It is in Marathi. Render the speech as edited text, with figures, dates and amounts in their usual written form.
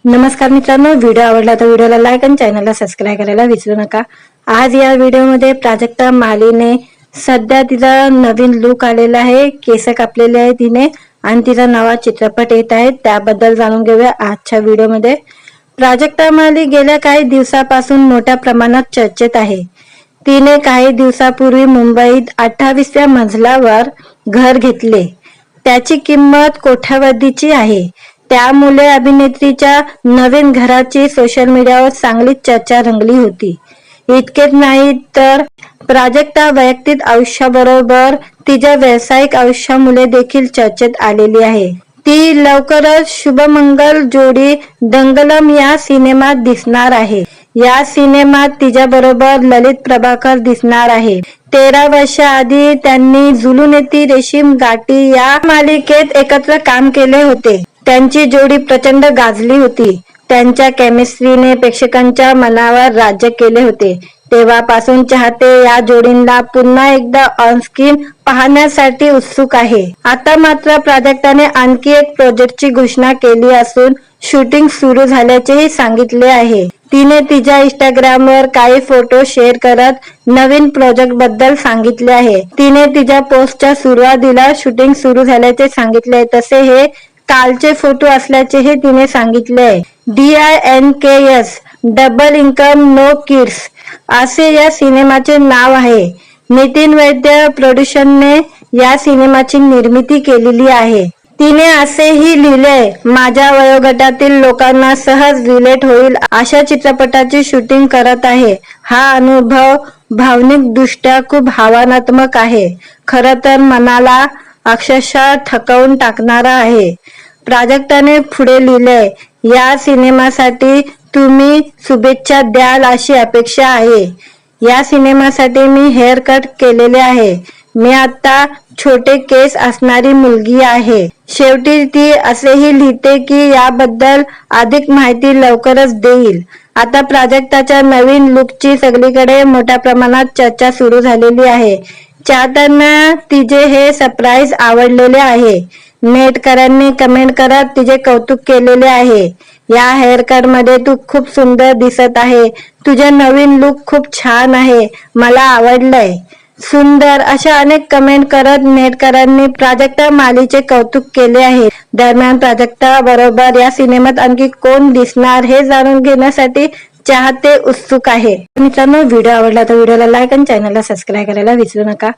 नमस्कार मित्रांनो, व्हिडिओ आवडला तर व्हिडिओला लाईक आणि चॅनलला सबस्क्राईब करायला विसरू नका। आज या व्हिडिओमध्ये प्राजक्ता मालीने सध्या तिचा नवीन लुक आलेला आहे, केस कापलेले आहे तिने आणि तिचा नवा चित्रपट येत आहे, त्याबद्दल जाणून घेऊया आजच्या व्हिडिओमध्ये। प्राजक्ता माली गेल्या काही दिवसापासून मोठ्या प्रमाणात चर्चेत आहे। तिने काही दिवसापूर्वी मुंबईत 28व्या मजल्यावर घर घेतले, त्याची किंमत कोट्यावधीची आहे। त्यामुळे अभिनेत्रीच्या नवीन घराची सोशल मीडियावर चांगलीच चर्चा रंगली होती। इतकेच नाही तर प्राजक्ता वैयक्तिक आयुष्याबरोबर तिच्या व्यावसायिक आयुष्यामुळे देखील चर्चेत आलेली आहे। ती लवकरच शुभमंगल जोडी दंगलम या सिनेमात दिसणार आहे। या सिनेमात तिच्याबरोबर ललित प्रभाकर दिसणार आहे। 13 वर्षाआधी त्यांनी जुलूनेती रेशीम गाठी या मालिकेत एकत्र काम केले होते। त्यांची जोडी प्रचंड गाजली होती। त्यांच्या केमिस्ट्रीने प्रेक्षकांच्या मनावर राज्य केले होते। तेव्हापासून चाहते या जोडीला पुन्हा एकदा ऑनस्क्रीन पाहण्यासाठी उत्सुक आहे। आता मात्र प्राजक्ताने आणखी एक प्रोजेक्टची घोषणा केली असून शूटिंग सुरू झाल्याचेही सांगितले आहे। तिने तिच्या इंस्टाग्रामवर काही फोटो शेअर करत नवीन प्रोजेक्ट बद्दल सांगितले आहे। तिने तिच्या पोस्टच्या सुरुवातीला शूटिंग सुरू झाल्याचे सांगितले, तसे हे कालचे फोटो असल्याचेही तिने सांगितले। DINKS double income no kids असे या सिनेमाचे नाव आहे। नितीन वैद्य प्रोडक्शनने या सिनेमाची निर्मिती केलेली आहे। तिने असेही लिहिले, माझ्या वयोगटातील लोकांना सहज रिलेट होईल अशा चित्रपटाची शूटिंग करत आहे। हा अनुभव भावनिकदृष्ट्या खूप भावनात्मक आहे, खरं तर मनाला अक्षरशः थकवून टाकणारा आहे। प्राजक्ताने पुढे लिहिले, या सिनेमासाठी तुम्ही शुभेच्छा द्याल अशी अपेक्षा आहे। या सिनेमासाठी मी हेअर कट केलेले आहे। मी आता छोटे केस असणारी मुलगी आहे। शेवटी ती असेही लिहिते की याबद्दल अधिक माहिती लवकरच देईल। आता प्राजक्ताच्या नवीन लुकची सगळीकडे मोठ्या प्रमाणात चर्चा सुरू झालेली आहे। चाहत्यांना तिचे हे सरप्राईज आवडलेले आहे। नेटकरांनी कमेंट करत तिचे कौतुक केलेले आहे। या हेअरकट मध्ये तू खूप सुंदर दिसत आहे, तुझे नवीन लुक खूप छान आहे, मला आवडलंय, सुंदर अशा अनेक कमेंट करत नेटकरांनी प्राजक्ता मालीचे कौतुक केले आहे। दरम्यान प्राजक्ता बरोबर या सिनेमात आणखी कोण दिसणार हे जाणून घेण्यासाठी चाहते उत्सुक आहे। मित्रांनो, व्हिडिओ आवडला तर व्हिडिओला लाईक आणि चॅनलला सबस्क्राईब करायला विसरू नका।